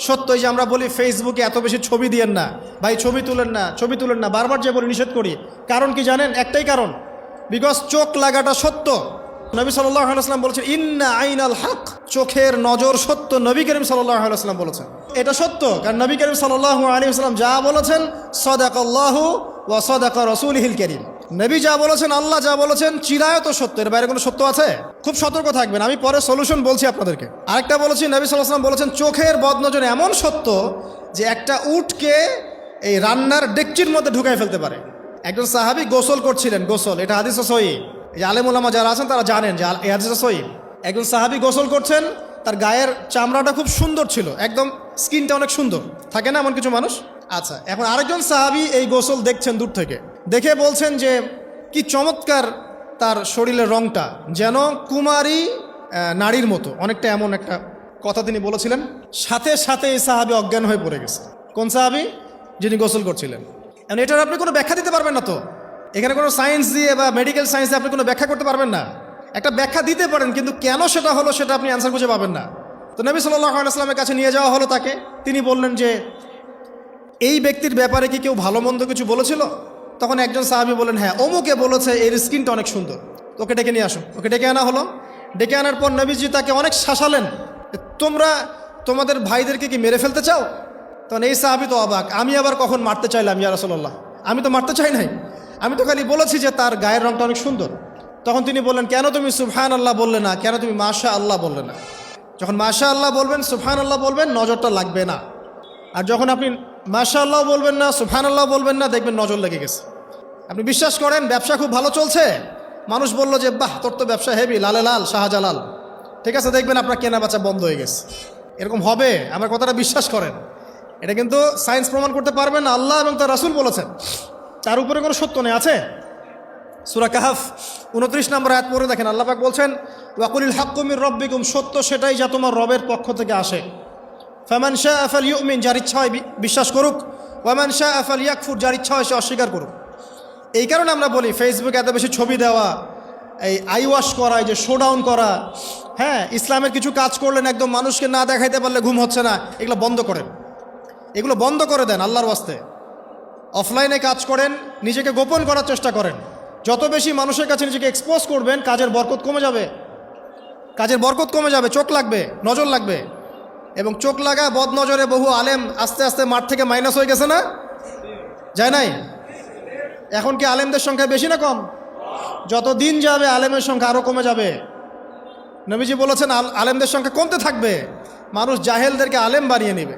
সত্যই যে আমরা বলি ফেসবুকে এত বেশি ছবি দিয়েন না ভাই, ছবি তুলেন না বারবার যে বলি নিষেধ করি, কারণ কি জানেন? একটাই কারণ, বিকজ চোখ লাগাটা সত্য। নবী সাল্লাল্লাহু আলাইহি ওয়াসাল্লাম বলেছেন ইন্না আইনাল হক, চোখের নজর সত্য। নবী করিম সাল্লাল্লাহু আলাইহি ওয়াসাল্লাম বলেছেন এটা সত্য, কারণ নবী করিম সাল্লাল্লাহু আলাইহি ওয়াসাল্লাম যা বলেছেন সাদাকাল্লাহু ওয়া সাদাকা রাসূলুহুল কারীম, নবী যা বলেছেন, আল্লাহ যা বলেছেন চিরায়ত সত্য, এর বাইরে কোনো সত্য আছে? খুব সতর্ক থাকবেন, আমি পরে সলিউশন বলছি আপনাদেরকে। আরেকটা বলেছি, নবী সাল্লাল্লাহু আলাইহি ওয়াসাল্লাম বলেছেন চোখের বদনজর এমন সত্য যে একটা উটকে এই রান্নার ডেকচির মধ্যে ঢুকাই ফেলতে পারে। একজন সাহাবী গোসল করছিলেন, গোসল, এটা হাদিসে সহিহ, এই আলেম ওলামা যারা আছেন তারা জানেন যে এই হাদিসে সহিহ। একজন সাহাবী গোসল করছেন, তার গায়ের চামড়াটা খুব সুন্দর ছিল, একদম স্কিনটা অনেক সুন্দর থাকে না এমন কিছু মানুষ? আচ্ছা, এখন আরেকজন সাহাবী এই গোসল দেখছেন দূর থেকে, দেখে বলছেন যে কি চমৎকার তার শরীরের রংটা, যেন কুমারী নারীর মতো, অনেকটা এমন একটা কথা তিনি বলেছিলেন। সাথে সাথে এই সাহাবী অজ্ঞান হয়ে পড়ে গেছে। কোন সাহাবী? যিনি গোসল করছিলেন। এখন এটার আপনি কোনো ব্যাখ্যা দিতে পারবেন না, তো এখানে কোনো সায়েন্স দিয়ে বা মেডিকেল সায়েন্স দিয়ে আপনি কোনো ব্যাখ্যা করতে পারবেন না। একটা ব্যাখ্যা দিতে পারেন, কিন্তু কেন সেটা হলো সেটা আপনি অ্যান্সার খুঁজে পাবেন না। তো নবী সাল্লাল্লাহু আলাইহি ওয়াসাল্লামের কাছে নিয়ে যাওয়া হলো তাকে। তিনি বললেন যে এই ব্যক্তির ব্যাপারে কি কেউ ভালো মন্দ কিছু বলেছিল? তখন একজন সাহাবী বললেন হ্যাঁ, অমুকে বলেছে এর স্কিনটা অনেক সুন্দর, ওকে ডেকে নিয়ে আসো। ওকে ডেকে আনা হলো। ডেকে আনার পর নবীজি তাকে অনেক শাসালেন, তোমরা তোমাদের ভাইদেরকে কি মেরে ফেলতে চাও? তখন এই সাহাবী তো অবাক, আমি আবার কখন মারতে চাইলাম ইয়া রাসূলুল্লাহ, আমি তো মারতে চাই নাই, আমি তো খালি বলেছি যে তার গায়ের রংটা অনেক সুন্দর। তখন তিনি বললেন কেন তুমি সুবহানাল্লাহ বললে না, কেন তুমি মাশাআল্লাহ বললে না? যখন মাশাআল্লাহ বলবেন, সুবহানাল্লাহ বলবেন, নজরটা লাগবে না। আর যখন আপনি মাশাআল্লাহ বলবেন না, সুবহানাল্লাহ বলবেন না, দেখবেন নজর লেগে গেছে। আপনি বিশ্বাস করেন ব্যবসা খুব ভালো চলছে, মানুষ বলল যে বাহ তোর তো ব্যবসা হেভি, লালে লাল শাহজালাল, ঠিক আছে, দেখবেন আপনার কেনা বেচা বন্ধ হয়ে গেছে। এরকম হবে, আমার কথাটা বিশ্বাস করেন। এটা কিন্তু সায়েন্স প্রমাণ করতে পারবেন না, আল্লাহ এবং তার রাসূল বলেছেন, তার উপরে কোনো সত্য নেই। আছে সূরা কাহফ 29 নম্বর আয়াত পড়ে দেখেন, আল্লাহ পাক বলছেন ওয়াকুলিল হাক্কু মির রাব্বিকুম, সত্য সেটাই যা তোমার রবের পক্ষ থেকে আসে। ফামান শাআ ফালইউমিন, যার ইচ্ছা হয় বিশ্বাস করুক, ওয়ামান শাআ ফালইয়াকফুর, যার ইচ্ছা হয় সে অস্বীকার করুক। এই কারণে আমরা বলি ফেসবুকে এত বেশি ছবি দেওয়া, এই আই ওয়াশ করা, এই যে শোডাউন করা, হ্যাঁ, ইসলামের কিছু কাজ করলেন একদম মানুষকে না দেখাইতে পারলে ঘুম হচ্ছে না, এগুলো বন্ধ করেন, এগুলো বন্ধ করে দেন আল্লাহর ওয়াস্তে। অফলাইনে কাজ করেন, নিজেকে গোপন করার চেষ্টা করেন। যত বেশি মানুষের কাছে নিজেকে এক্সপোজ করবেন, কাজের বরকত কমে যাবে, কাজের বরকত কমে যাবে, চোখ লাগবে, নজর লাগবে। এবং চোখ লাগা বদ নজরে বহু আলেম আস্তে আস্তে মাঠ থেকে মাইনাস হয়ে গেছে না? যায় নাই? এখন কি আলেমদের সংখ্যা বেশি না কম? যত দিন যাবে আলেমের সংখ্যা আরও কমে যাবে। নবীজি বলেছেন আলেমদের সংখ্যা কমতে থাকবে, মানুষ জাহেলদেরকে আলেম বানিয়ে নেবে।